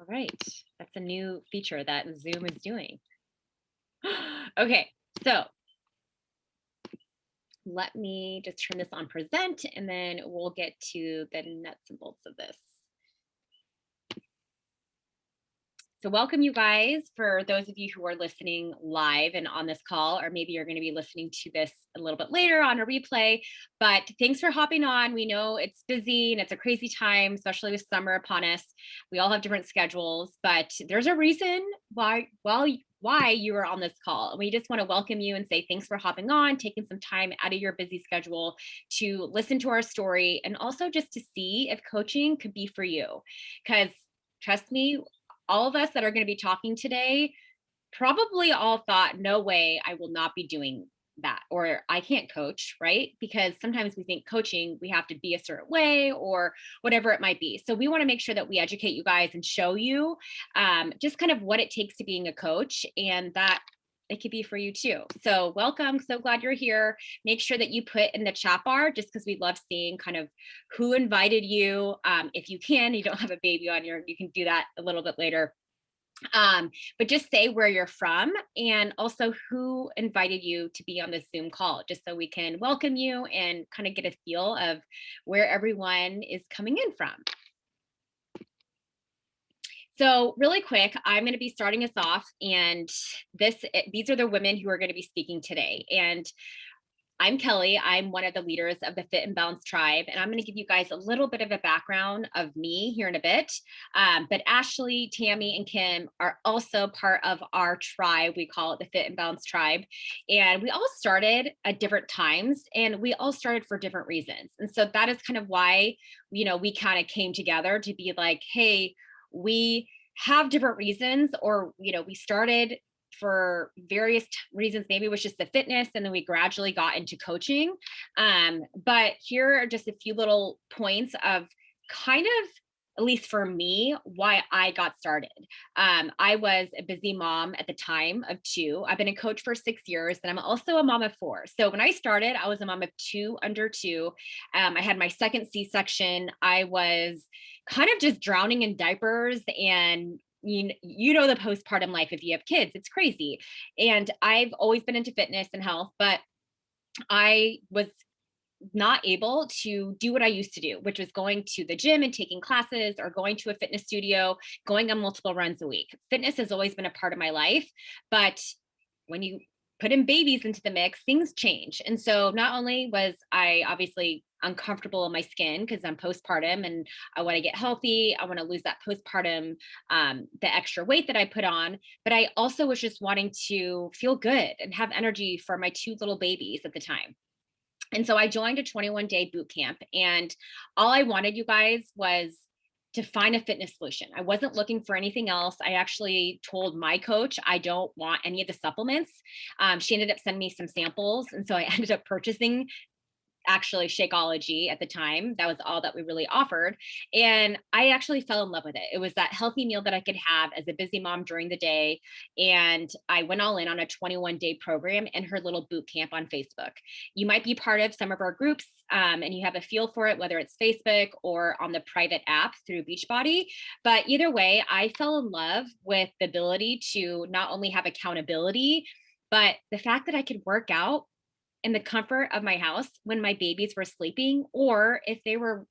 All right. That's a new feature that Zoom is doing. Okay, so let me just turn this on present and then we'll get to the nuts and bolts of this. So welcome you guys, for those of you who are listening live and on this call, or maybe you're going to be listening to this a little bit later on a replay, but thanks for hopping on. We know it's busy and it's a crazy time, especially with summer upon us. We all have different schedules, but there's a reason why you are on this call. And we just want to welcome you and say thanks for hopping on, taking some time out of your busy schedule to listen to our story, and also just to see if coaching could be for you. Because trust me, all of us that are going to be talking today probably all thought, no way, I will not be doing that, or I can't coach, right? Because sometimes we think coaching, we have to be a certain way or whatever it might be. So we want to make sure that we educate you guys and show you just kind of what it takes to being a coach, and that it could be for you too. So welcome. So glad you're here. Make sure that you put in the chat bar, just because we love seeing kind of who invited you. If you can, you don't have a baby on your, you can do that a little bit later. But just say where you're from and also who invited you to be on this Zoom call, just so we can welcome you and kind of get a feel of where everyone is coming in from. So really quick, I'm going to be starting us off, and these are the women who are going to be speaking today. And I'm Kelly. I'm one of the leaders of the Fit and Balance Tribe, and I'm going to give you guys a little bit of a background of me here in a bit. But Ashley, Tammy, and Kim are also part of our tribe. We call it the Fit and Balance Tribe. And we all started at different times, and we all started for different reasons. And so that is kind of why, we kind of came together to be like, hey, we have different reasons, or, we started for various reasons. Maybe it was just the fitness, and then we gradually got into coaching. But here are just a few little points of kind of, at least for me, why I got started. I was a busy mom at the time of two. I've been a coach for 6 years, and I'm also a mom of four. So when I started, I was a mom of two under two. I had my second C-section. I was kind of just drowning in diapers, and you know the postpartum life, if you have kids, it's crazy. And I've always been into fitness and health, but I was not able to do what I used to do, which was going to the gym and taking classes, or going to a fitness studio, going on multiple runs a week. Fitness has always been a part of my life, but when you put in babies into the mix, things change. And so not only was I obviously uncomfortable in my skin because I'm postpartum and I want to get healthy, I want to lose that postpartum, the extra weight that I put on, but I also was just wanting to feel good and have energy for my two little babies at the time. And so I joined a 21-day boot camp, and all I wanted, you guys, was to find a fitness solution. I wasn't looking for anything else. I actually told my coach I don't want any of the supplements. She ended up sending me some samples, and so I ended up purchasing actually Shakeology at the time. That was all that we really offered. And I actually fell in love with it. It was that healthy meal that I could have as a busy mom during the day. And I went all in on a 21-day program and her little boot camp on Facebook. You might be part of some of our groups, and you have a feel for it, whether it's Facebook or on the private app through Beachbody. But either way, I fell in love with the ability to not only have accountability, but the fact that I could work out in the comfort of my house when my babies were sleeping, or if they were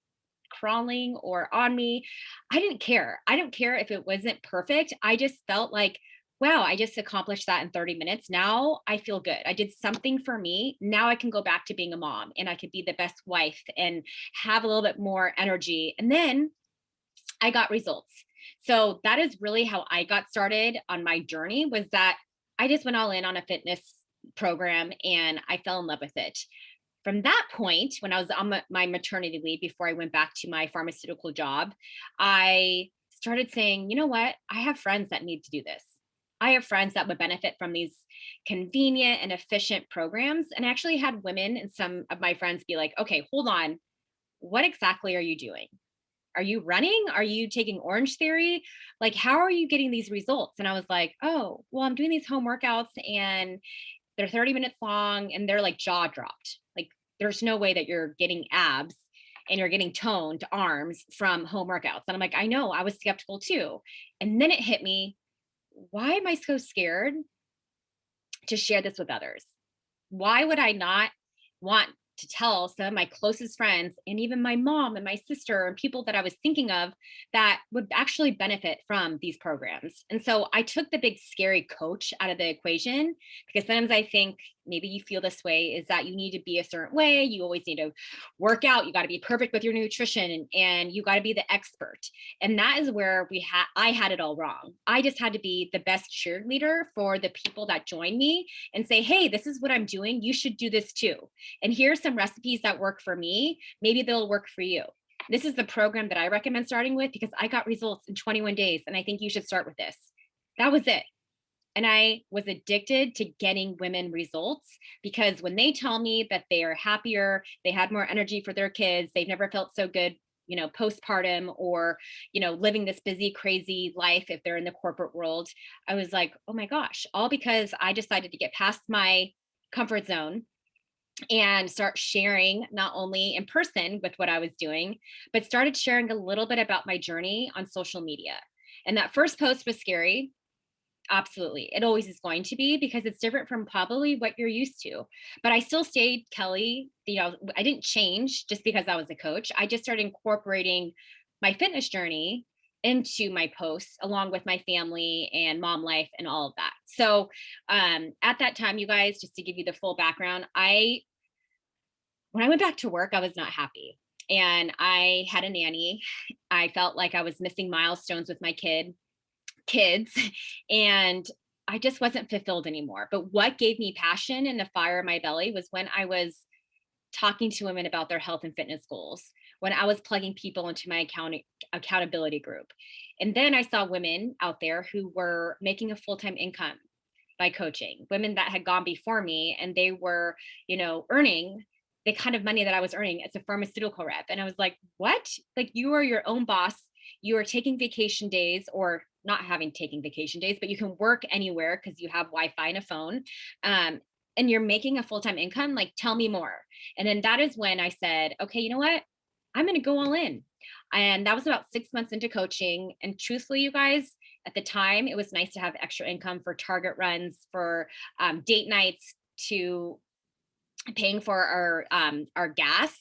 crawling or on me. I didn't care. I don't care if it wasn't perfect. I just felt like, wow, I just accomplished that in 30 minutes. Now I feel good. I did something for me. Now I can go back to being a mom, and I could be the best wife and have a little bit more energy. And then I got results. So that is really how I got started on my journey, was that I just went all in on a fitness program and I fell in love with it. From that point, when I was on my maternity leave before I went back to my pharmaceutical job, I started saying, you know what? I have friends that need to do this. I have friends that would benefit from these convenient and efficient programs. And I actually had women and some of my friends be like, okay, hold on. What exactly are you doing? Are you running? Are you taking Orange Theory? Like, how are you getting these results? And I was like, oh, well, I'm doing these home workouts and they're 30 minutes long and they're like jaw dropped. Like, there's no way that you're getting abs and you're getting toned arms from home workouts. And I'm like, I know, I was skeptical too. And then it hit me, why am I so scared to share this with others? Why would I not want to tell some of my closest friends and even my mom and my sister and people that I was thinking of that would actually benefit from these programs? And so I took the big scary coach out of the equation, because sometimes I think maybe you feel this way, is that you need to be a certain way. You always need to work out. You got to be perfect with your nutrition, and you got to be the expert. And that is where I had it all wrong. I just had to be the best cheerleader for the people that joined me and say, hey, this is what I'm doing. You should do this too. And here's some recipes that work for me. Maybe they'll work for you. This is the program that I recommend starting with because I got results in 21 days. And I think you should start with this. That was it. And I was addicted to getting women results, because when they tell me that they are happier, they had more energy for their kids, they've never felt so good, postpartum, or, living this busy, crazy life if they're in the corporate world, I was like, oh my gosh, all because I decided to get past my comfort zone and start sharing, not only in person with what I was doing, but started sharing a little bit about my journey on social media. And that first post was scary. Absolutely. It always is going to be, because it's different from probably what you're used to. But I still stayed Kelly. I didn't change just because I was a coach. I just started incorporating my fitness journey into my posts, along with my family and mom life and all of that. So at that time, you guys, just to give you the full background, when I went back to work, I was not happy. And I had a nanny. I felt like I was missing milestones with my kids, and I just wasn't fulfilled anymore. But what gave me passion and the fire in my belly was when I was talking to women about their health and fitness goals, when I was plugging people into my accountability group. And then I saw women out there who were making a full-time income by coaching, women that had gone before me, and they were, earning the kind of money that I was earning as a pharmaceutical rep. And I was like, what? Like, you are your own boss. You are taking vacation days, or not taking vacation days, but you can work anywhere because you have Wi-Fi and a phone. And you're making a full-time income. Like, tell me more. And then that is when I said, okay, you know what? I'm going to go all in. And that was about 6 months into coaching. And truthfully, you guys, at the time, it was nice to have extra income for Target runs, for date nights, to paying for our gas,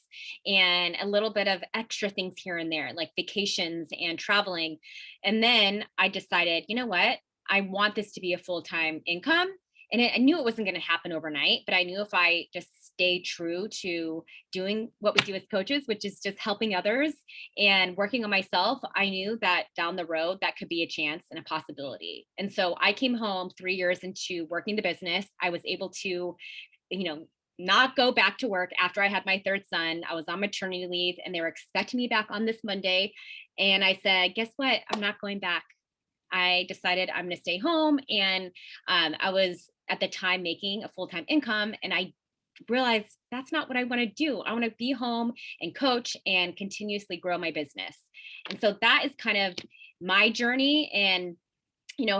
and a little bit of extra things here and there, like vacations and traveling. And then I decided, you know what? I want this to be a full-time income. And I knew it wasn't going to happen overnight, but I knew if I just stayed true to doing what we do as coaches, which is just helping others and working on myself, I knew that down the road that could be a chance and a possibility. And so I came home 3 years into working the business. I was able to, not go back to work after I had my third son. I was on maternity leave, and they were expecting me back on this Monday. And I said, guess what? I'm not going back. I decided I'm going to stay home. And I was at the time making a full-time income, and I realized that's not what I want to do. I want to be home and coach and continuously grow my business. And so that is kind of my journey and,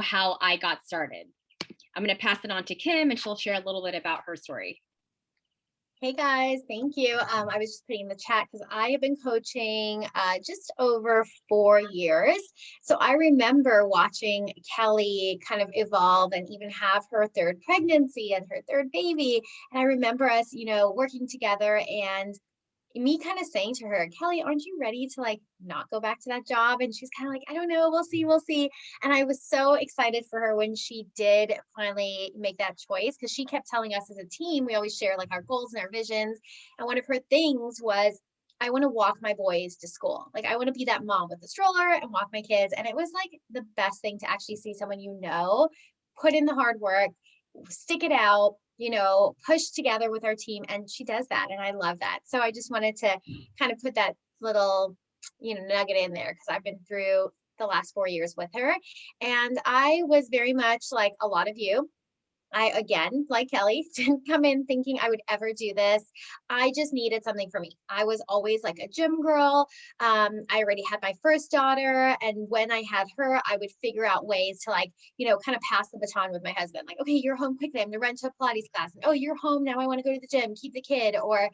how I got started. I'm going to pass it on to Kim, and she'll share a little bit about her story. Hey guys, thank you. I was just putting in the chat because I have been coaching just over 4 years. So I remember watching Kelly kind of evolve and even have her third pregnancy and her third baby. And I remember us, working together, and me kind of saying to her, Kelly, aren't you ready to not go back to that job? And she's kind of like, I don't know, we'll see, we'll see. And I was so excited for her when she did finally make that choice, because she kept telling us as a team, we always share our goals and our visions. And one of her things was, I want to walk my boys to school. I want to be that mom with the stroller and walk my kids. And it was the best thing to actually see someone, put in the hard work, stick it out, push together with our team. And she does that. And I love that. So I just wanted to kind of put that little, nugget in there, because I've been through the last 4 years with her. And I was very much like a lot of you. I, again, like Kelly, didn't come in thinking I would ever do this. I just needed something for me. I was always a gym girl. I already had my first daughter. And when I had her, I would figure out ways to kind of pass the baton with my husband. Okay, you're home quickly. I'm going to rent a Pilates class. And, oh, you're home now. I want to go to the gym, keep the kid. Or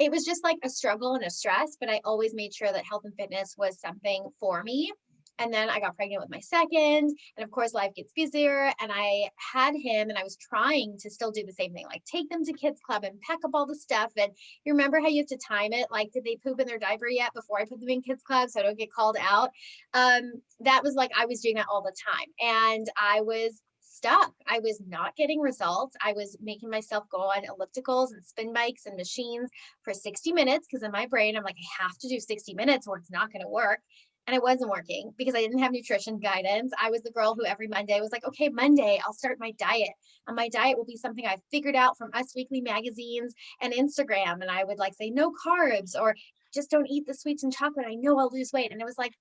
it was just like a struggle and a stress, but I always made sure that health and fitness was something for me. And then I got pregnant with my second, and of course life gets busier, and I had him, and I was trying to still do the same thing, like take them to kids club and pack up all the stuff. And you remember how you have to time it, like did they poop in their diaper yet before I put them in kids club so I don't get called out. That was like I was doing that all the time, and I was stuck. I was not getting results. I was making myself go on ellipticals and spin bikes and machines for 60 minutes, because in my brain I'm like, I have to do 60 minutes or it's not going to work. And it wasn't working because I didn't have nutrition guidance. I was the girl who every Monday was like, okay, Monday, I'll start my diet. And my diet will be something I figured out from Us Weekly magazines and Instagram. And I would like say no carbs, or just don't eat the sweets and chocolate. I know I'll lose weight. And it was like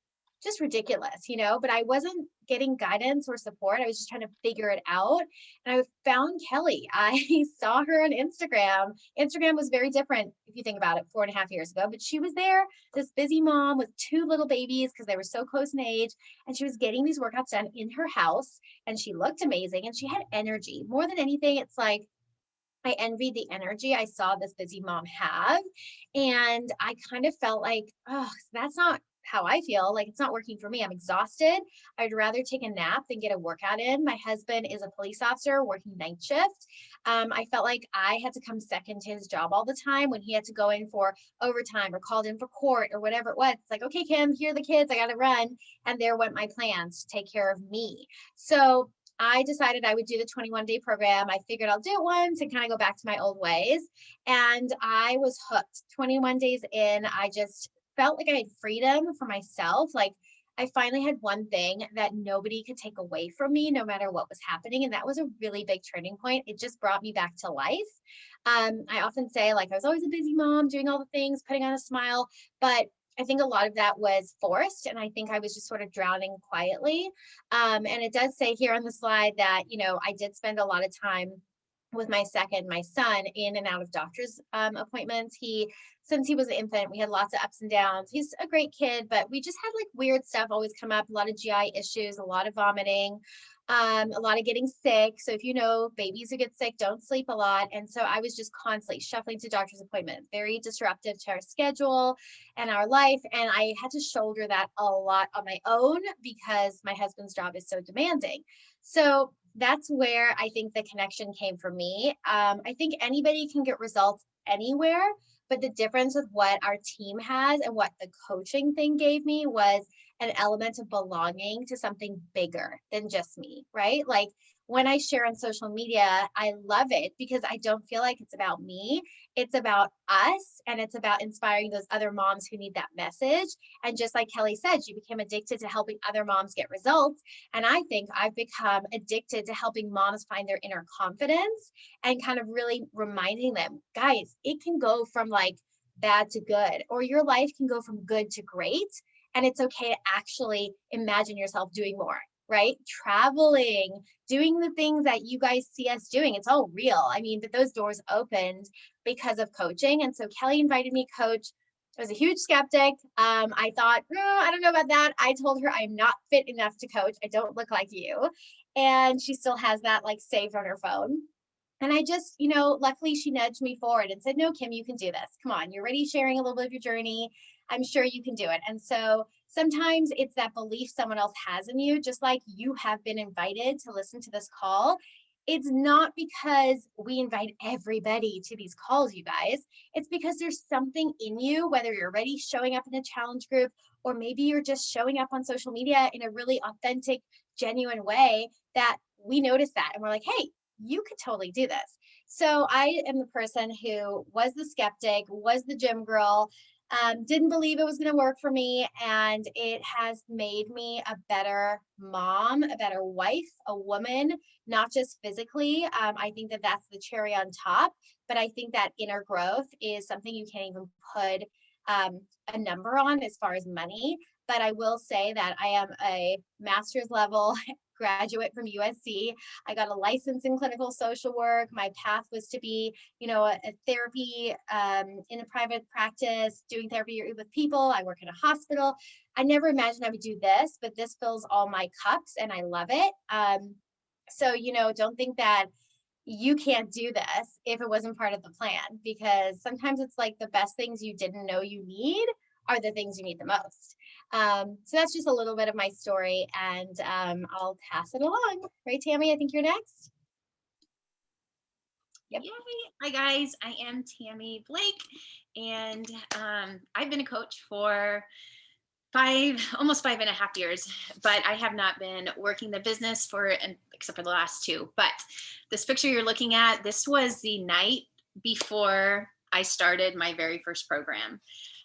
just ridiculous, but I wasn't getting guidance or support. I was just trying to figure it out. And I found Kelly. I saw her on Instagram. Instagram was very different if you think about it 4.5 years ago, but she was there, this busy mom with 2 little babies because they were so close in age. And she was getting these workouts done in her house, and she looked amazing and she had energy. More than anything, it's like I envied the energy I saw this busy mom have. And I kind of felt like, oh, that's not how I feel. Like it's not working for me. I'm exhausted. I'd rather take a nap than get a workout in. My husband is a police officer working night shift. I felt like I had to come second to his job all the time when he had to go in for overtime or called in for court or whatever it was. It's like, okay, Kim, here are the kids. I got to run. And there went my plans to take care of me. So I decided I would do the 21-day program. I figured I'll do it once and kind of go back to my old ways. And I was hooked. 21 days in, I just felt like I had freedom for myself. Like I finally had one thing that nobody could take away from me, no matter what was happening. And that was a really big turning point. It just brought me back to life. I often say, like, I was always a busy mom, doing all the things, putting on a smile, but I think a lot of that was forced. And I think I was just sort of drowning quietly. And it does say here on the slide that, I did spend a lot of time with my son, in and out of doctor's appointments. Since he was an infant, we had lots of ups and downs. He's a great kid, but we just had like weird stuff always come up, a lot of GI issues, a lot of vomiting, a lot of getting sick. So if you know, babies who get sick don't sleep a lot. And so I was just constantly shuffling to doctor's appointments, very disruptive to our schedule and our life. And I had to shoulder that a lot on my own because my husband's job is so demanding. So that's where I think the connection came for me. I think anybody can get results anywhere, but the difference with what our team has and what the coaching thing gave me was an element of belonging to something bigger than just me, right? Like when I share on social media, I love it because I don't feel like it's about me. It's about us, and it's about inspiring those other moms who need that message. And just like Kelly said, she became addicted to helping other moms get results. And I think I've become addicted to helping moms find their inner confidence and kind of really reminding them, guys, it can go from like bad to good, or your life can go from good to great. And it's okay to actually imagine yourself doing more, right? Traveling, doing the things that you guys see us doing. It's all real. I mean, but those doors opened because of coaching. And so Kelly invited me to coach. I was a huge skeptic. I thought, I don't know about that. I told her I'm not fit enough to coach. I don't look like you. And she still has that like saved on her phone. And I just, luckily she nudged me forward and said, no, Kim, you can do this. Come on, you're already sharing a little bit of your journey. I'm sure you can do it. And so sometimes it's that belief someone else has in you, just like you have been invited to listen to this call. It's not because we invite everybody to these calls, you guys. It's because there's something in you, whether you're already showing up in a challenge group, or maybe you're just showing up on social media in a really authentic, genuine way, that we notice that. And we're like, hey, you could totally do this. So I am the person who was the skeptic, was the gym girl, didn't believe it was going to work for me. And it has made me a better mom, a better wife, a woman, not just physically. I think that that's the cherry on top. But I think that inner growth is something you can't even put a number on as far as money. But I will say that I am a master's level graduate from USC. I got a license in clinical social work. My path was to be, a therapy in a private practice, doing therapy with people. I work in a hospital. I never imagined I would do this, but this fills all my cups and I love it. So, don't think that you can't do this if it wasn't part of the plan, because sometimes it's like the best things you didn't know you need are the things you need the most. So that's just a little bit of my story, and I'll pass it along. Right, Tammy? I think you're next. Yep. Yay. Hi guys, I am Tammy Blake, and I've been a coach for almost 5.5 years, but I have not been working the business except for the last 2. But this picture you're looking at, this was the night before I started my very first program.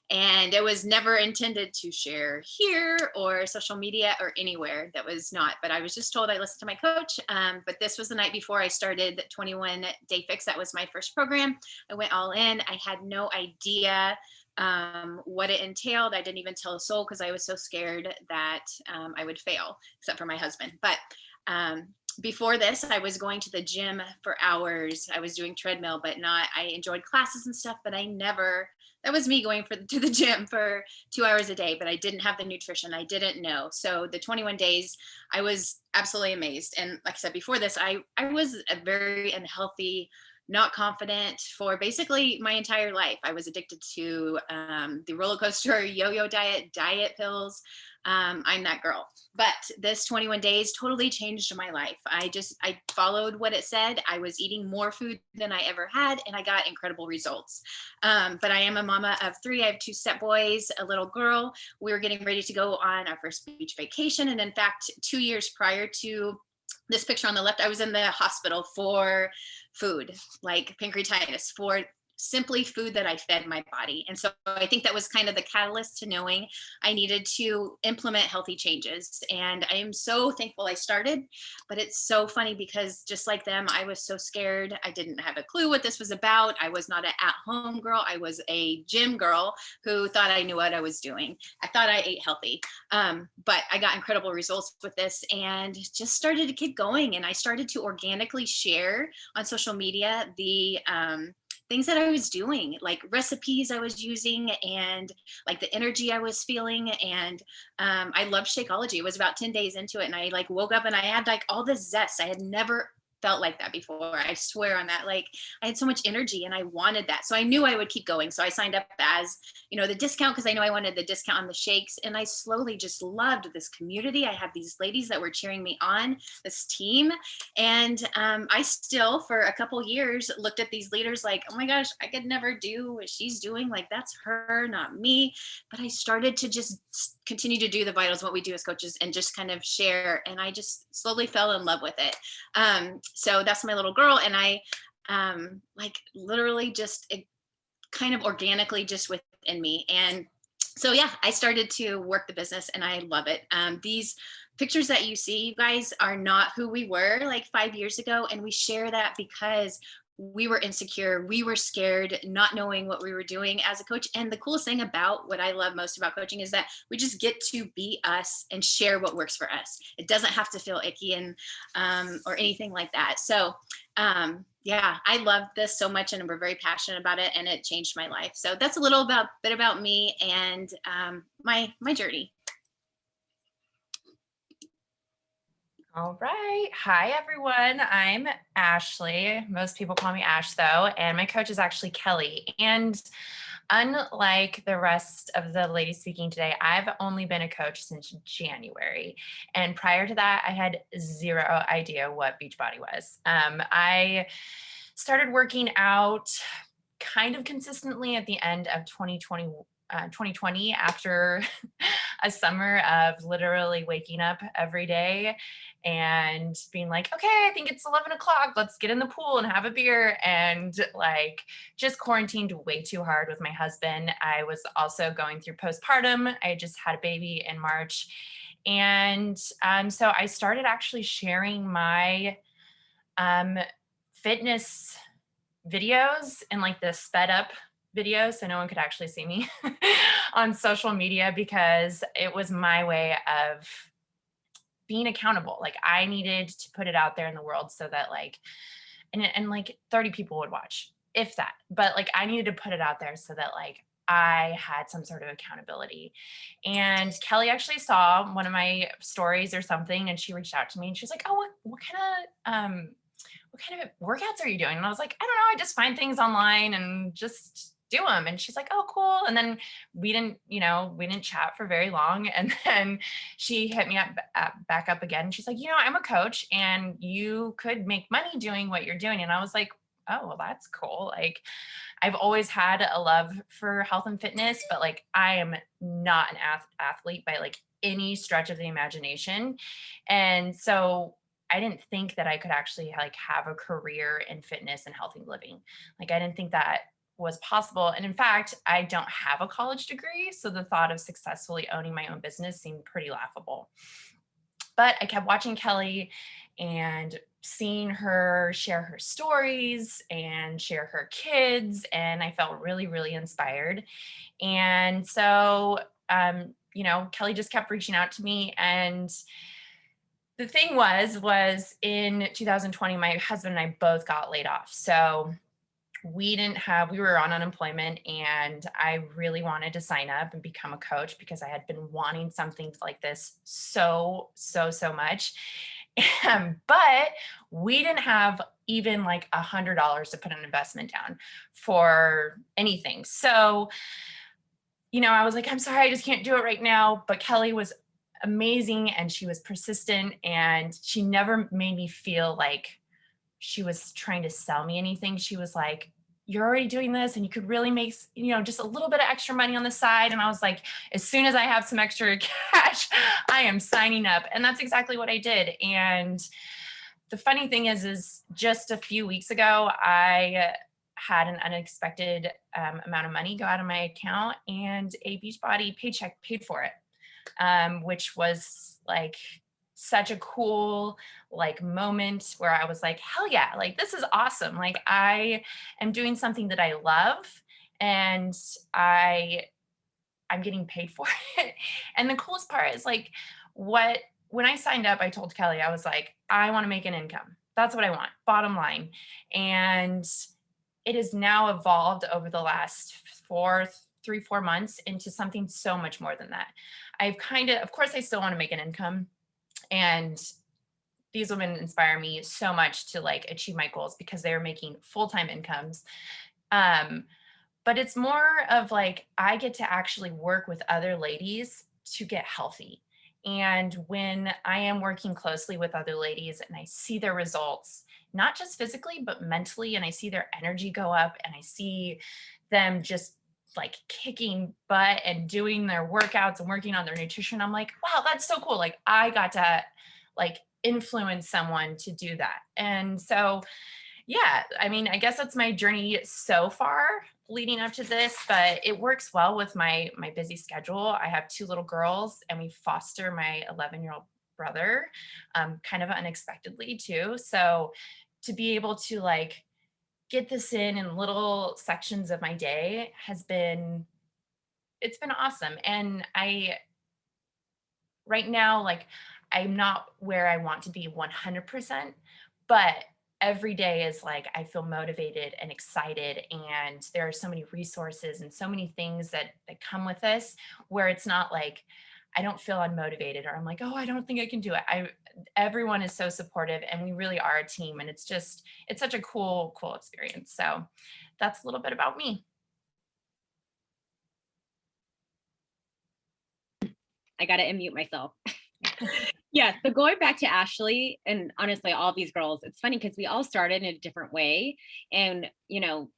And it was never intended to share here or social media or anywhere. That was not, but I was just told I listened to my coach. But this was the night before I started 21 Day Fix. That was my first program. I went all in. I had no idea what it entailed. I didn't even tell a soul because I was so scared that I would fail, except for my husband. But before this, I was going to the gym for hours. I was doing treadmill, but I enjoyed classes and stuff, but that was me going to the gym for 2 hours a day, but I didn't have the nutrition. I didn't know. So the 21 days, I was absolutely amazed. And like I said, before this, I was a very unhealthy, not confident for basically my entire life. I was addicted to the roller coaster yo-yo diet pills. I'm that girl. But this 21 days totally changed my life. I followed what it said. I was eating more food than I ever had, and I got incredible results. But I am a mama of 3. I have 2 step boys, a little girl. We were getting ready to go on our first beach vacation. And in fact, 2 years prior to this picture on the left, I was in the hospital for food, like pancreatitis, for simply food that I fed my body. And so I think that was kind of the catalyst to knowing I needed to implement healthy changes. And I am so thankful I started, but it's so funny because just like them, I was so scared. I didn't have a clue what this was about. I was not an at-home girl. I was a gym girl who thought I knew what I was doing. I thought I ate healthy. But I got incredible results with this and just started to keep going. And I started to organically share on social media the things that I was doing, like recipes I was using and like the energy I was feeling. And I loved Shakeology. It was about 10 days into it. And I like woke up and I had like all this zest. I had never felt like that before. I swear on that. Like I had so much energy and I wanted that. So I knew I would keep going. So I signed up as, the discount because I know I wanted the discount on the shakes. And I slowly just loved this community. I had these ladies that were cheering me on, this team. And I still, for a couple years, looked at these leaders like, oh my gosh, I could never do what she's doing. Like that's her, not me. But I started to just continue to do the vitals, what we do as coaches, and just kind of share. And I just slowly fell in love with it. So that's my little girl. And I like literally just it kind of organically just within me. And so, yeah, I started to work the business and I love it. These pictures that you see, you guys, are not who we were like 5 years ago. And we share that because we were insecure. We were scared, not knowing what we were doing as a coach. And the coolest thing about what I love most about coaching is that we just get to be us and share what works for us. It doesn't have to feel icky and or anything like that. So yeah, I love this so much and we're very passionate about it and it changed my life. So that's a little bit about me and my journey. All right. Hi, everyone. I'm Ashley. Most people call me Ash, though, and my coach is actually Kelly. And unlike the rest of the ladies speaking today, I've only been a coach since January. And prior to that, I had zero idea what Beachbody was. I started working out kind of consistently at the end of 2020 after a summer of literally waking up every day and being like, okay, I think it's 11 o'clock. Let's get in the pool and have a beer. And like just quarantined way too hard with my husband. I was also going through postpartum. I just had a baby in March. And so I started actually sharing my fitness videos in like the sped up video so no one could actually see me on social media because it was my way of being accountable. Like I needed to put it out there in the world so that like and like 30 people would watch, if that. But like I needed to put it out there so that like I had some sort of accountability. And Kelly actually saw one of my stories or something and she reached out to me and she was like, oh, what what kind of workouts are you doing? And I was like, I don't know. I just find things online and just do them. And she's like, oh, cool. And then we didn't chat for very long. And then she hit me up back up again. She's like, I'm a coach and you could make money doing what you're doing. And I was like, oh, well, that's cool. Like, I've always had a love for health and fitness, but like, I am not an athlete by like any stretch of the imagination. And so I didn't think that I could actually like have a career in fitness and healthy living. Like, I didn't think that was possible. And in fact, I don't have a college degree. So the thought of successfully owning my own business seemed pretty laughable. But I kept watching Kelly and seeing her share her stories and share her kids. And I felt really, really inspired. And so, Kelly just kept reaching out to me. And the thing was in 2020, my husband and I both got laid off. So we were on unemployment, and I really wanted to sign up and become a coach because I had been wanting something like this so much. But we didn't have even like $100 to put an investment down for anything. So, I was like, I'm sorry, I just can't do it right now. But Kelly was amazing, and she was persistent, and she never made me feel like she was trying to sell me anything. She was like, you're already doing this and you could really make, just a little bit of extra money on the side. And I was like, as soon as I have some extra cash, I am signing up. And that's exactly what I did. And the funny thing is just a few weeks ago, I had an unexpected amount of money go out of my account, and a Beachbody paycheck paid for it, which was like such a cool like moment where I was like, hell yeah, like this is awesome. Like I am doing something that I love, and I'm getting paid for it. And the coolest part is like when I signed up, I told Kelly, I was like, I want to make an income. That's what I want, bottom line. And it has now evolved over the last 4 months into something so much more than that. Of course, I still want to make an income. And these women inspire me so much to like achieve my goals because they're making full-time incomes. But it's more of like, I get to actually work with other ladies to get healthy. And when I am working closely with other ladies and I see their results, not just physically, but mentally, and I see their energy go up, and I see them just like kicking butt and doing their workouts and working on their nutrition, I'm like, wow, that's so cool. Like I got to like influence someone to do that. And so, yeah, I mean, I guess that's my journey so far leading up to this, but it works well with my busy schedule. I have 2 little girls, and we foster my 11-year-old brother kind of unexpectedly too. So to be able to like get this in little sections of my day it's been awesome. And right now, like I'm not where I want to be 100%, but every day is like, I feel motivated and excited. And there are so many resources and so many things that come with this, where it's not like, I don't feel unmotivated, or I'm like, oh, I don't think I can do it. Everyone is so supportive, and we really are a team. And it's such a cool experience. So that's a little bit about me. I got to unmute myself. Yeah. So going back to Ashley, and honestly, all these girls, it's funny because we all started in a different way. And,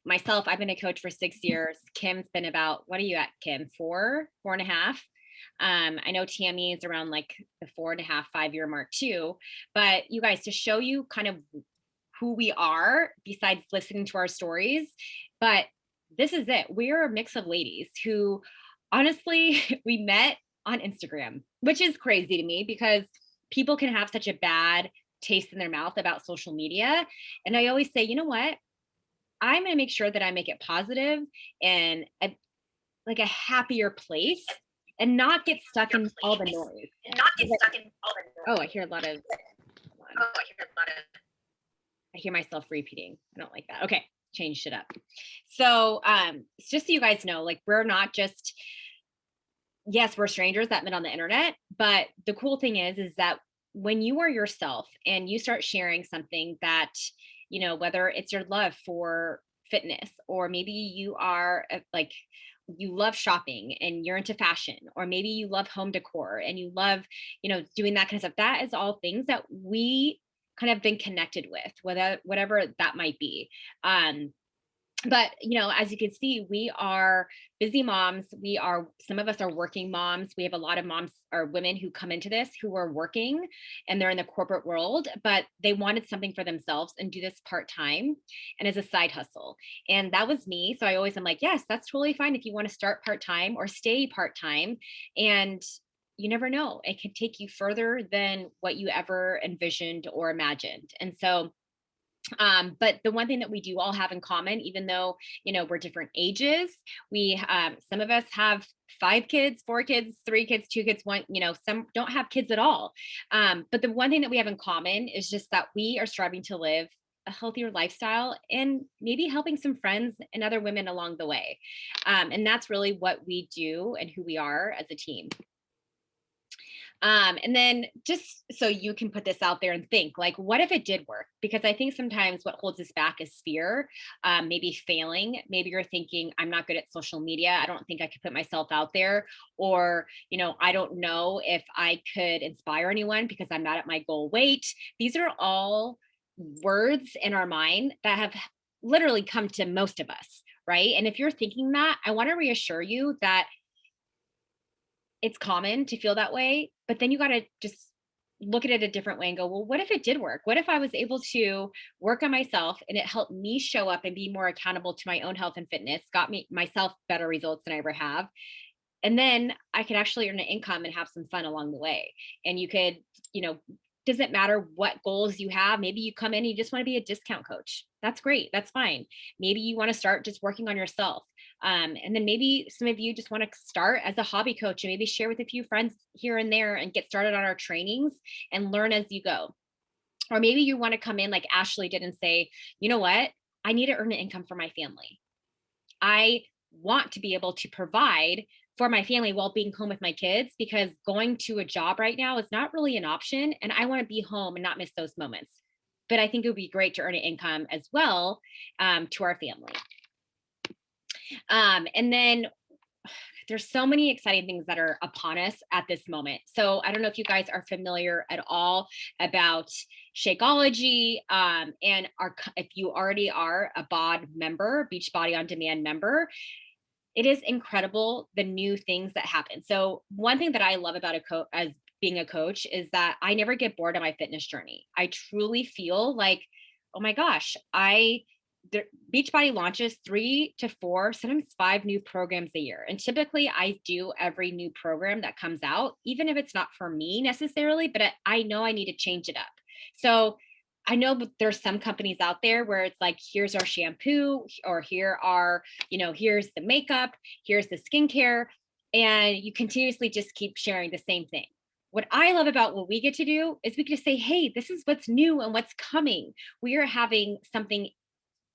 myself, I've been a coach for 6 years. Kim's been about, what are you at, Kim? 4.5. I know Tammy is around like the 4.5, 5-year mark too. But you guys, to show you kind of who we are, besides listening to our stories, but this is it. We're a mix of ladies who honestly, we met on Instagram, which is crazy to me because people can have such a bad taste in their mouth about social media. And I always say, you know what? I'm going to make sure that I make it positive and a happier place, and not get stuck in all the noise. Oh, I hear a lot of. I hear myself repeating. I don't like that. Okay, change it up. So just so you guys know, like we're not just, yes, we're strangers that met on the internet, but the cool thing is that when you are yourself and you start sharing something that whether it's your love for fitness, or maybe you are like, you love shopping and you're into fashion, or maybe you love home decor and you love, doing that kind of stuff. That is all things that we kind of been connected with, whatever that might be. But as you can see, we are busy moms. Some of us are working moms. We have a lot of moms or women who come into this who are working and they're in the corporate world, but they wanted something for themselves and do this part-time and as a side hustle. And that was me. So I always am like, yes, that's totally fine if you want to start part-time or stay part-time. And you never know, it can take you further than what you ever envisioned or imagined. And so but the one thing that we do all have in common, even though, we're different ages, some of us have 5 kids, 4 kids, 3 kids, 2 kids, one, some don't have kids at all. But the one thing that we have in common is just that we are striving to live a healthier lifestyle and maybe helping some friends and other women along the way. And that's really what we do and who we are as a team. And then just so you can put this out there and think, like, what if it did work? Because I think sometimes what holds us back is fear, maybe failing. Maybe you're thinking, I'm not good at social media. I don't think I could put myself out there. Or, I don't know if I could inspire anyone because I'm not at my goal weight. These are all words in our mind that have literally come to most of us, right? And if you're thinking that, I want to reassure you that it's common to feel that way, but then you got to just look at it a different way and go, well, what if it did work? What if I was able to work on myself and it helped me show up and be more accountable to my own health and fitness, got myself better results than I ever have. And then I could actually earn an income and have some fun along the way. And you could, doesn't matter what goals you have. Maybe you come in and you just want to be a discount coach. That's great. That's fine. Maybe you want to start just working on yourself. And then maybe some of you just want to start as a hobby coach and maybe share with a few friends here and there and get started on our trainings and learn as you go. Or maybe you want to come in like Ashley did and say, you know what? I need to earn an income for my family. I want to be able to provide for my family while being home with my kids, because going to a job right now is not really an option. And I want to be home and not miss those moments. But I think it would be great to earn an income as well to our family. And then there's so many exciting things that are upon us at this moment. So I don't know if you guys are familiar at all about Shakeology, and if you already are a BOD member, Beachbody On Demand member, it is incredible the new things that happen. So one thing that I love about as being a coach is that I never get bored on my fitness journey. I truly feel like, oh my gosh, Beachbody launches 3 to 4, sometimes 5 new programs a year. And typically I do every new program that comes out, even if it's not for me necessarily, but I know I need to change it up. So I know there's some companies out there where it's like, here's our shampoo, or here's the makeup, here's the skincare, and you continuously just keep sharing the same thing. What I love about what we get to do is we get to say, hey, this is what's new and what's coming. We are having something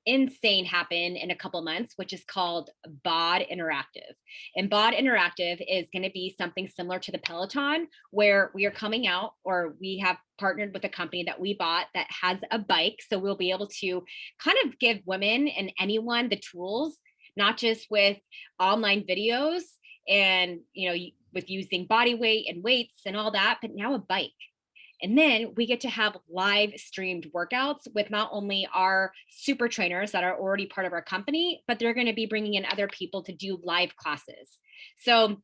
insane happen in a couple months, which is called BOD Interactive. And BOD Interactive is going to be something similar to the Peloton, where we are coming out, or we have partnered with a company that we bought that has a bike. So we'll be able to kind of give women and anyone the tools, not just with online videos and, with using body weight and weights and all that, but now a bike. And then we get to have live streamed workouts with not only our super trainers that are already part of our company, but they're going to be bringing in other people to do live classes. So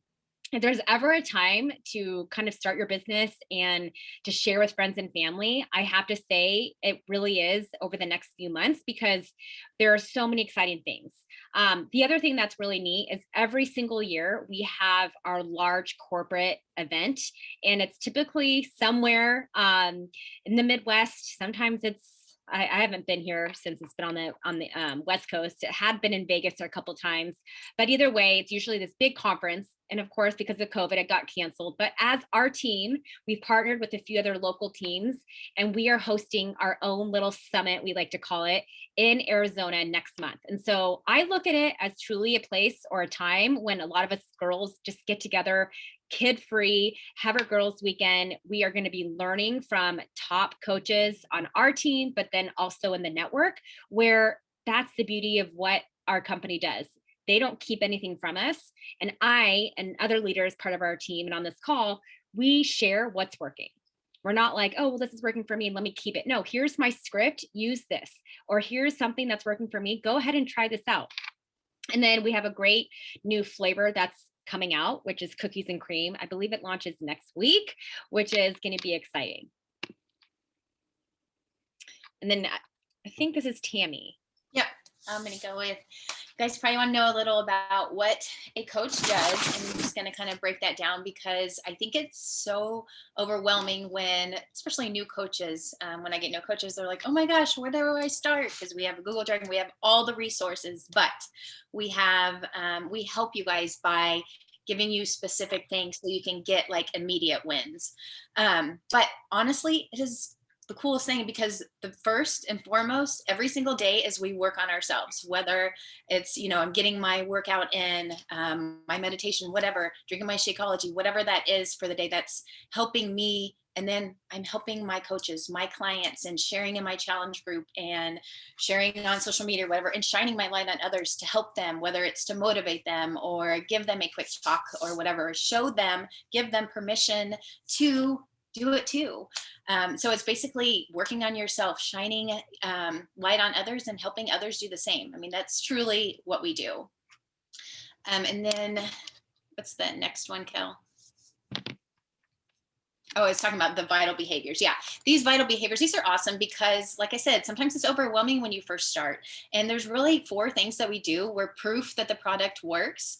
if there's ever a time to kind of start your business and to share with friends and family, I have to say it really is over the next few months, because there are so many exciting things. The other thing that's really neat is every single year we have our large corporate event, and it's typically somewhere in the Midwest. Sometimes I haven't been here since it's been on the West Coast. It had been in Vegas a couple times, but either way, it's usually this big conference. And of course, because of COVID, it got canceled. But as our team, we've partnered with a few other local teams, and we are hosting our own little summit, we like to call it, in Arizona next month. And so I look at it as truly a place or a time when a lot of us girls just get together, kid-free, have our girls' weekend. We are going to be learning from top coaches on our team, but then also in the network, where that's the beauty of what our company does. They don't keep anything from us. And I and other leaders, part of our team and on this call, we share what's working. We're not like, oh, well, this is working for me, let me keep it. No, here's my script, use this. Or here's something that's working for me, go ahead and try this out. And then we have a great new flavor that's coming out, which is cookies and cream. I believe it launches next week, which is going to be exciting. And then I think this is Tammy. Yep, I'm going to go with, you guys probably want to know a little about what a coach does. And I'm just going to kind of break that down because I think it's so overwhelming when, especially new coaches, when I get new coaches, they're like, oh my gosh, where do I start? Because we have a Google Drive and we have all the resources, but we have, we help you guys by giving you specific things so you can get like immediate wins. But honestly, it is the coolest thing because the first and foremost, every single day is we work on ourselves, whether it's, you know, I'm getting my workout in, my meditation, whatever, drinking my Shakeology, whatever that is for the day that's helping me. And then I'm helping my coaches, my clients, and sharing in my challenge group and sharing on social media, whatever, and shining my light on others to help them, whether it's to motivate them or give them a quick talk or whatever, show them, give them permission to do it too. So it's basically working on yourself, shining light on others and helping others do the same. I mean, that's truly what we do. And then what's the next one, Kel? Oh, I was talking about the vital behaviors. Yeah, these vital behaviors, these are awesome because like I said, sometimes it's overwhelming when you first start. And there's really 4 things that we do. We're proof that the product works.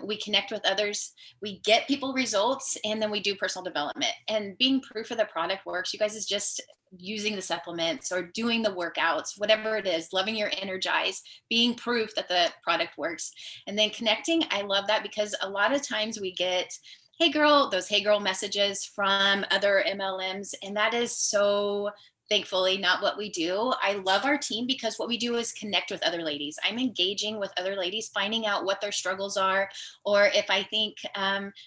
We connect with others, we get people results, and then we do personal development. And being proof of the product works, you guys, is just using the supplements or doing the workouts, whatever it is, loving your energize, being proof that the product works. And then connecting, I love that because a lot of times we get hey girl, those hey girl messages from other MLMs. And that is so thankfully not what we do. I love our team because what we do is connect with other ladies. I'm engaging with other ladies, finding out what their struggles are, or if I think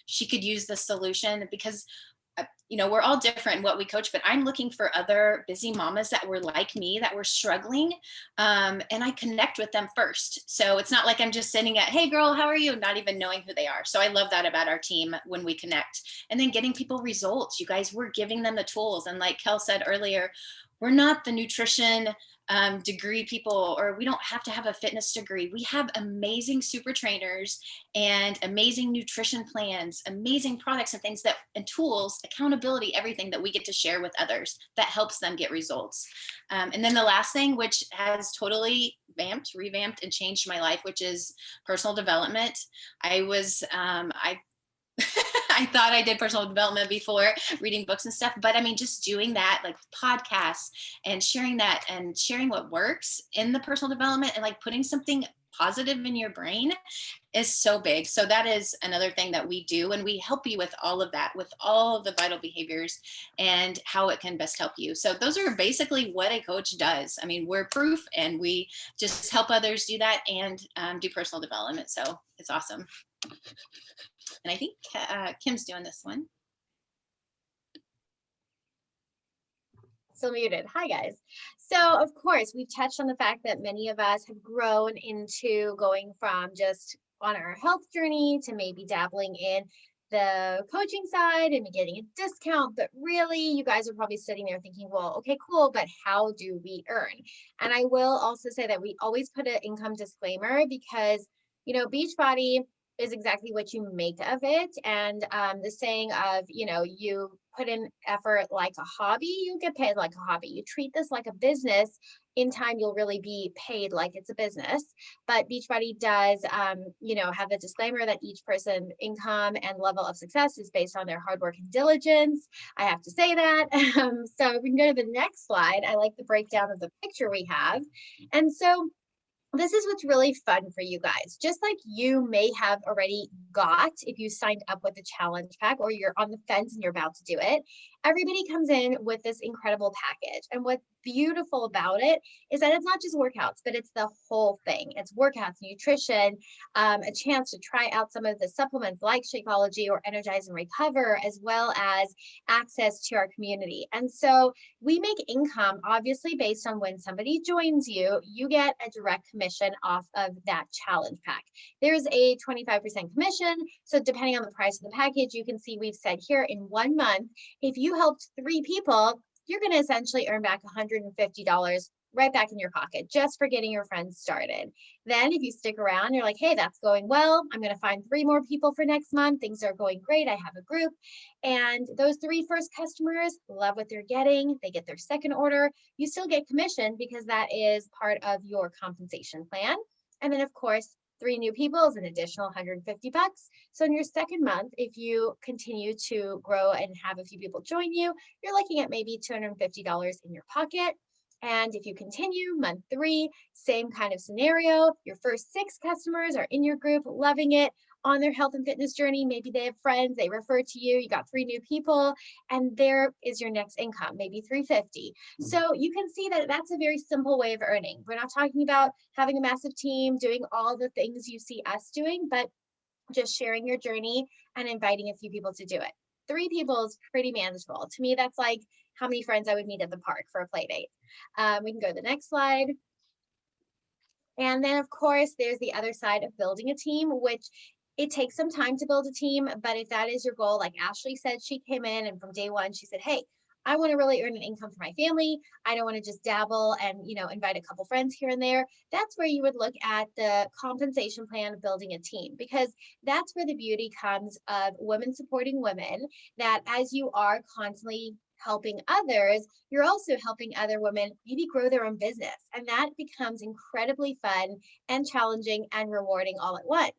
she could use the solution because you know, we're all different in what we coach, but I'm looking for other busy mamas that were like me, that were struggling. And I connect with them first. So it's not like I'm just sitting at, hey girl, how are you? Not even knowing who they are. So I love that about our team when we connect. And then getting people results. You guys, we're giving them the tools. And like Kel said earlier, we're not the nutrition degree people, or we don't have to have a fitness degree. We have amazing super trainers and amazing nutrition plans, amazing products and things that, and tools, accountability, everything that we get to share with others that helps them get results. And then the last thing, which has totally revamped and changed my life, which is personal development. I thought I did personal development before reading books and stuff, but I mean, just doing that, like podcasts and sharing that and sharing what works in the personal development and like putting something positive in your brain is so big. So that is another thing that we do. And we help you with all of that, with all of the vital behaviors and how it can best help you. So those are basically what a coach does. I mean, we're proof and we just help others do that and do personal development. So it's awesome. And I think Kim's doing this one. Still muted. Hi, guys. So, of course, we've touched on the fact that many of us have grown into going from just on our health journey to maybe dabbling in the coaching side and getting a discount. But really, you guys are probably sitting there thinking, well, okay, cool, but how do we earn? And I will also say that we always put an income disclaimer because, you know, Beachbody is exactly what you make of it. And the saying of, you know, you put in effort like a hobby, you get paid like a hobby. You treat this like a business, in time you'll really be paid like it's a business. But Beachbody does, you know, have a disclaimer that each person's income and level of success is based on their hard work and diligence. I have to say that. So if we can go to the next slide, I like the breakdown of the picture we have. And so this is what's really fun for you guys. Just like you may have already got if you signed up with the challenge pack, or you're on the fence and you're about to do it, everybody comes in with this incredible package. And what's beautiful about it is that it's not just workouts, but it's the whole thing. It's workouts, nutrition, a chance to try out some of the supplements like Shakeology or Energize and Recover, as well as access to our community. And so we make income obviously based on when somebody joins you, you get a direct commission off of that challenge pack. There's a 25% commission. So depending on the price of the package, you can see we've said here in 1 month, if you helped 3 people, you're going to essentially earn back $150 right back in your pocket just for getting your friends started. Then if you stick around, you're like, hey, that's going well. I'm going to find 3 more people for next month. Things are going great. I have a group. And those 3 first customers love what they're getting. They get their second order. You still get commission because that is part of your compensation plan. And then of course, 3 new people is an additional $150. So in your second month, if you continue to grow and have a few people join you, you're looking at maybe $250 in your pocket. And if you continue month 3, same kind of scenario, your first 6 customers are in your group, loving it on their health and fitness journey. Maybe they have friends, they refer to you, you got 3 new people, and there is your next income, maybe $350. So you can see that that's a very simple way of earning. We're not talking about having a massive team, doing all the things you see us doing, but just sharing your journey and inviting a few people to do it. 3 people is pretty manageable. To me, that's like how many friends I would meet at the park for a play date. We can go to the next slide. And then of course, there's the other side of building a team, which it takes some time to build a team. But if that is your goal, like Ashley said, she came in and from day 1, she said, hey, I want to really earn an income for my family. I don't want to just dabble and, invite a couple friends here and there. That's where you would look at the compensation plan of building a team, because that's where the beauty comes of women supporting women, that as you are constantly helping others, you're also helping other women maybe grow their own business. And that becomes incredibly fun and challenging and rewarding all at once.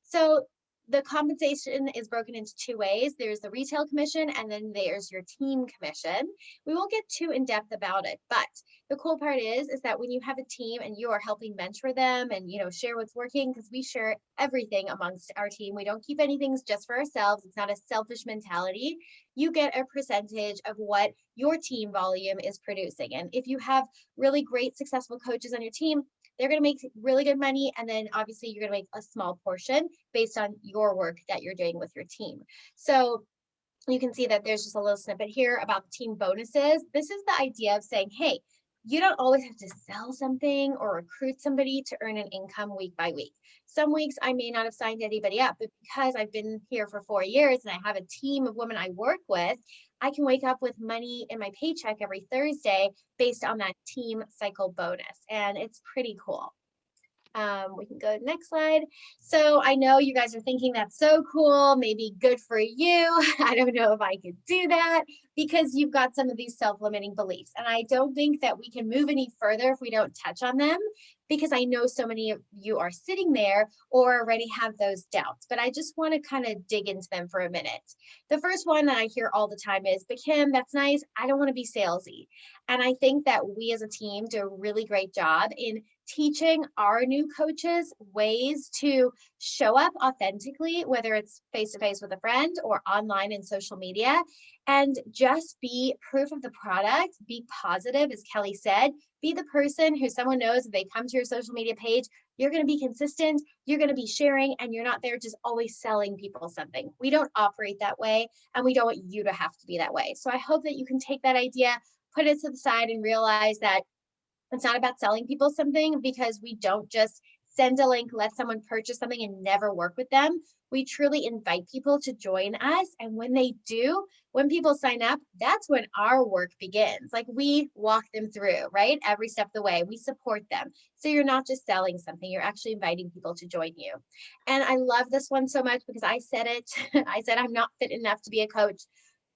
So the compensation is broken into 2 ways. There's the retail commission and then there's your team commission. We won't get too in depth about it, but the cool part is that when you have a team and you are helping mentor them and, share what's working, because we share everything amongst our team. We don't keep anything just for ourselves. It's not a selfish mentality. You get a percentage of what your team volume is producing. And if you have really great, successful coaches on your team, they're going to make really good money. And then obviously you're going to make a small portion based on your work that you're doing with your team. So you can see that there's just a little snippet here about the team bonuses. This is the idea of saying, hey, you don't always have to sell something or recruit somebody to earn an income week by week. Some weeks I may not have signed anybody up, but because I've been here for 4 years and I have a team of women I work with, I can wake up with money in my paycheck every Thursday based on that team cycle bonus. And it's pretty cool. We can go to the next slide. So I know you guys are thinking that's so cool, maybe good for you. I don't know if I could do that because you've got some of these self-limiting beliefs. And I don't think that we can move any further if we don't touch on them, because I know so many of you are sitting there or already have those doubts, but I just want to kind of dig into them for a minute. The first one that I hear all the time is, but Kim, that's nice. I don't want to be salesy. And I think that we as a team do a really great job in teaching our new coaches ways to show up authentically, whether it's face-to-face with a friend or online in social media, and just be proof of the product, be positive, as Kelly said, be the person who someone knows if they come to your social media page, you're going to be consistent, you're going to be sharing, and you're not there just always selling people something. We don't operate that way, and we don't want you to have to be that way. So I hope that you can take that idea, put it to the side, and realize that it's not about selling people something, because we don't just send a link, let someone purchase something and never work with them. We truly invite people to join us. And when they do, when people sign up, that's when our work begins. Like we walk them through, right? Every step of the way, we support them. So you're not just selling something, you're actually inviting people to join you. And I love this one so much because I said it, I said, I'm not fit enough to be a coach.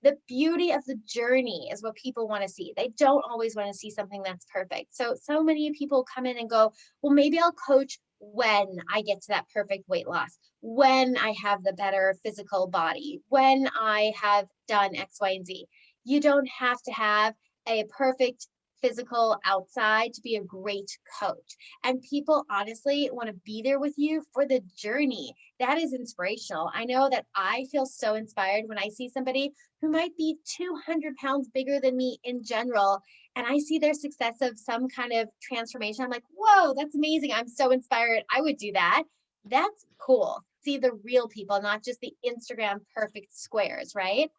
The beauty of the journey is what people want to see. They don't always want to see something that's perfect. So many people come in and go, well, maybe I'll coach when I get to that perfect weight loss, when I have the better physical body, when I have done X, Y, and Z. You don't have to have a perfect physical outside to be a great coach. And people honestly want to be there with you for the journey. That is inspirational. I know that I feel so inspired when I see somebody who might be 200 pounds bigger than me in general, and I see their success of some kind of transformation. I'm like, whoa, that's amazing. I'm so inspired. I would do that. That's cool. See the real people, not just the Instagram perfect squares, right?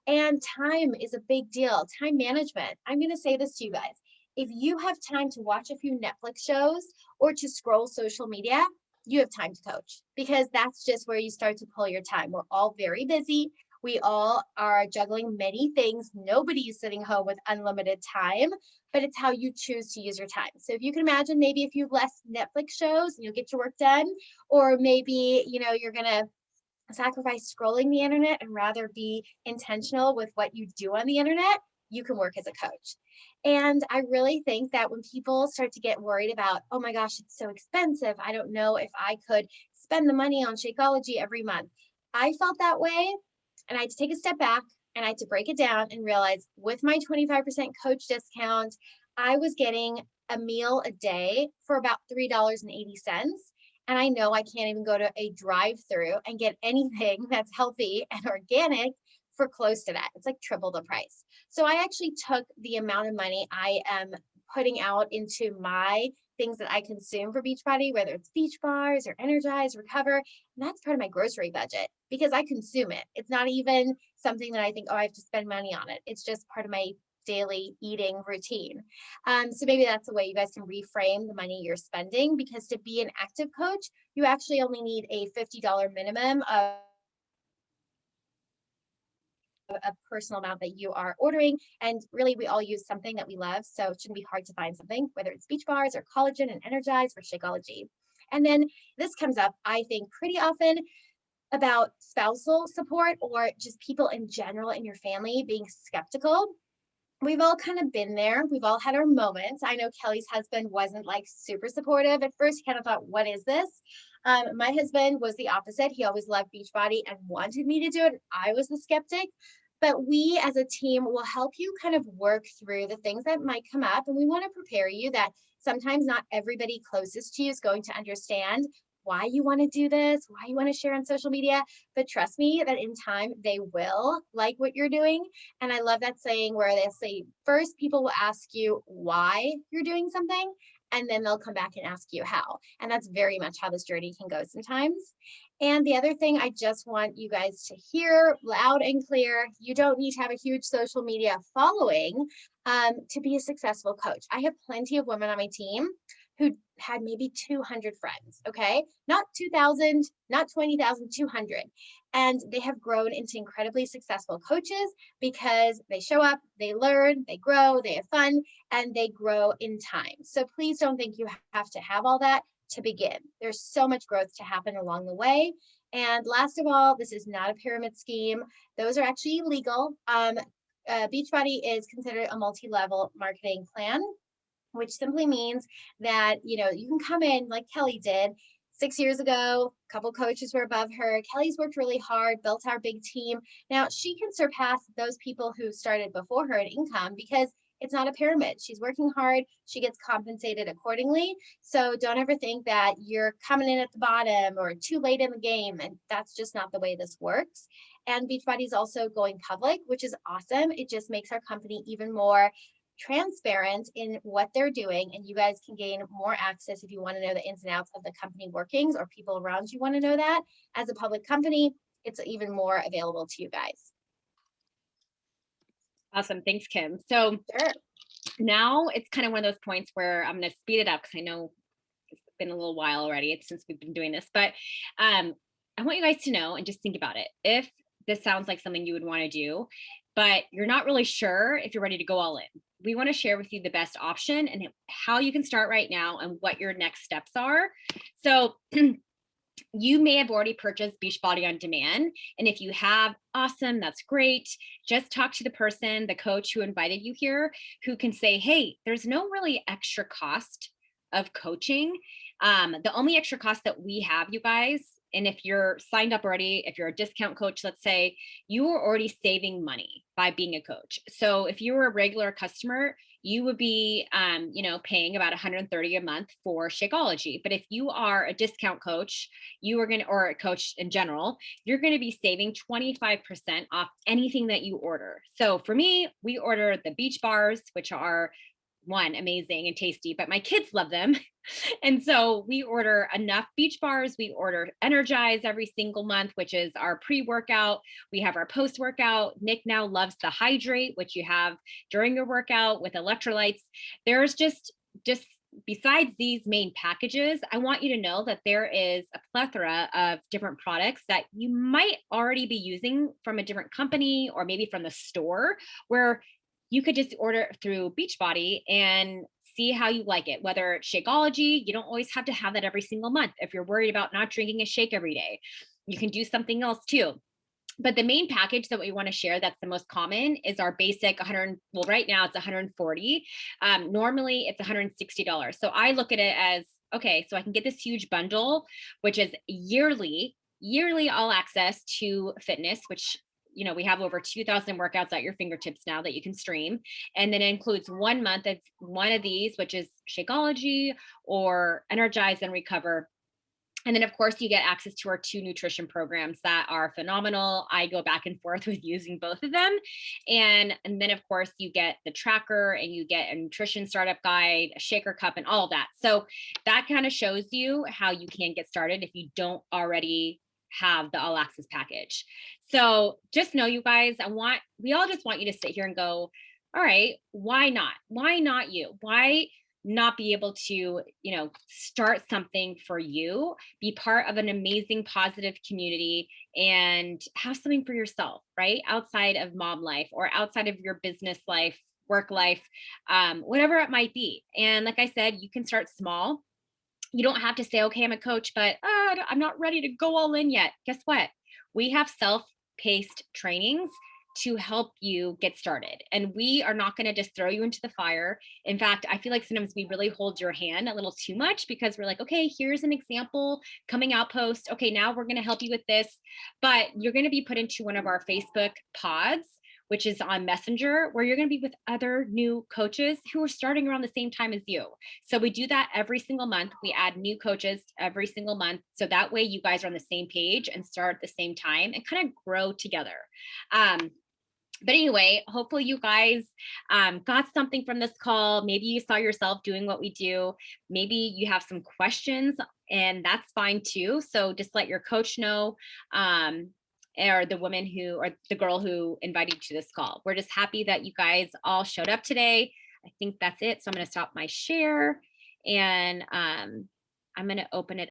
And time is a big deal. Time management. I'm going to say this to you guys. If you have time to watch a few Netflix shows or to scroll social media, you have time to coach, because that's just where you start to pull your time. We're all very busy. We all are juggling many things. Nobody is sitting home with unlimited time, but it's how you choose to use your time. So if you can imagine, maybe if you have less Netflix shows, you'll get your work done, or maybe, you're going to sacrifice scrolling the internet and rather be intentional with what you do on the internet, you can work as a coach. And I really think that when people start to get worried about, oh my gosh, it's so expensive, I don't know if I could spend the money on Shakeology every month. I felt that way, and I had to take a step back and I had to break it down and realize with my 25% coach discount, I was getting a meal a day for about $3.80. And I know I can't even go to a drive-through and get anything that's healthy and organic for close to that. It's like triple the price. So I actually took the amount of money I am putting out into my things that I consume for Beachbody, whether it's beach bars or Energize, Recover, and that's part of my grocery budget because I consume it. It's not even something that I think, oh, I have to spend money on it. It's just part of my daily eating routine. So maybe that's a way you guys can reframe the money you're spending, because to be an active coach, you actually only need a $50 minimum of a personal amount that you are ordering. And really, we all use something that we love. So it shouldn't be hard to find something, whether it's beach bars or collagen and Energize or Shakeology. And then this comes up, I think, pretty often about spousal support or just people in general in your family being skeptical. We've all kind of been there. We've all had our moments. I know Kelly's husband wasn't like super supportive. At first, he kind of thought, what is this? My husband was the opposite. He always loved Beachbody and wanted me to do it. I was the skeptic. But we as a team will help you kind of work through the things that might come up. And we want to prepare you that sometimes not everybody closest to you is going to understand why you want to do this, why you want to share on social media. But trust me that in time, they will like what you're doing. And I love that saying where they'll say, first, people will ask you why you're doing something, and then they'll come back and ask you how. And that's very much how this journey can go sometimes. And the other thing I just want you guys to hear loud and clear, you don't need to have a huge social media following to be a successful coach. I have plenty of women on my team who had maybe 200 friends, okay? Not 2,000, not 20,000, 200. And they have grown into incredibly successful coaches because they show up, they learn, they grow, they have fun, and they grow in time. So please don't think you have to have all that to begin. There's so much growth to happen along the way. And last of all, this is not a pyramid scheme. Those are actually illegal. Beachbody is considered a multi-level marketing plan, which simply means that, you can come in like Kelly did 6 years ago. A couple coaches were above her. Kelly's worked really hard, built our big team. Now she can surpass those people who started before her in income because it's not a pyramid. She's working hard. She gets compensated accordingly. So don't ever think that you're coming in at the bottom or too late in the game. And that's just not the way this works. And Beachbody is also going public, which is awesome. It just makes our company even more transparent in what they're doing, and you guys can gain more access if you want to know the ins and outs of the company workings, or people around you want to know that. As a public company, it's even more available to you guys. Awesome. Thanks, Kim. So Sure. now it's kind of one of those points where I'm going to speed it up because I know it's been a little while already since we've been doing this, but I want you guys to know and just think about it. If this sounds like something you would want to do, but you're not really sure if you're ready to go all in, we want to share with you the best option and how you can start right now and what your next steps are. So you may have already purchased Beachbody on demand. And if you have, awesome, that's great. Just talk to the person, the coach who invited you here, who can say, hey, there's no really extra cost of coaching. The only extra cost that we have, you guys, And if you're signed up already, if you're a discount coach, let's say, you are already saving money by being a coach. So if you were a regular customer, you would be, paying about $130 a month for Shakeology. But if you are a discount coach, or a coach in general, you're going to be saving 25% off anything that you order. So for me, we order the beach bars, which are amazing and tasty, but my kids love them. And so we order enough beach bars. We order Energize every single month, which is our pre-workout. We have our post-workout. Nick now loves the Hydrate, which you have during your workout with electrolytes. There's just besides these main packages, I want you to know that there is a plethora of different products that you might already be using from a different company or maybe from the store, where you could just order through Beachbody and see how you like it. Whether it's Shakeology, you don't always have to have that every single month. If you're worried about not drinking a shake every day, you can do something else too. But the main package that we want to share that's the most common is our basic 100. Well, right now it's 140. Normally it's $160. So I look at it as, okay, so I can get this huge bundle, which is yearly all access to fitness, which we have over 2,000 workouts at your fingertips now that you can stream. And then it includes 1 month of one of these, which is Shakeology or Energize and Recover. And then, of course, you get access to our 2 nutrition programs that are phenomenal. I go back and forth with using both of them. And then, of course, you get the tracker and you get a nutrition startup guide, a shaker cup, and all of that. So that kind of shows you how you can get started if you don't already have the all access package. So just know, you guys, we all just want you to sit here and go, all right, why not? Why not you? Why not be able to, start something for you, be part of an amazing, positive community, and have something for yourself, right? Outside of mom life or outside of your business life, work life, whatever it might be. And like I said, you can start small. You don't have to say, okay, I'm a coach, but I'm not ready to go all in yet. Guess what? We have self-paced trainings to help you get started. And we are not going to just throw you into the fire. In fact, I feel like sometimes we really hold your hand a little too much because we're like, okay, here's an example coming out post. Okay, now we're going to help you with this. But you're going to be put into one of our Facebook pods, which is on Messenger, where you're going to be with other new coaches who are starting around the same time as you. So we do that every single month. We add new coaches every single month. So that way you guys are on the same page and start at the same time and kind of grow together. But anyway, hopefully you guys got something from this call. Maybe you saw yourself doing what we do. Maybe you have some questions, and that's fine too. So just let your coach know, or the girl who invited you to this call. We're just happy that you guys all showed up today. I think that's it. So I'm going to stop my share, and I'm going to open it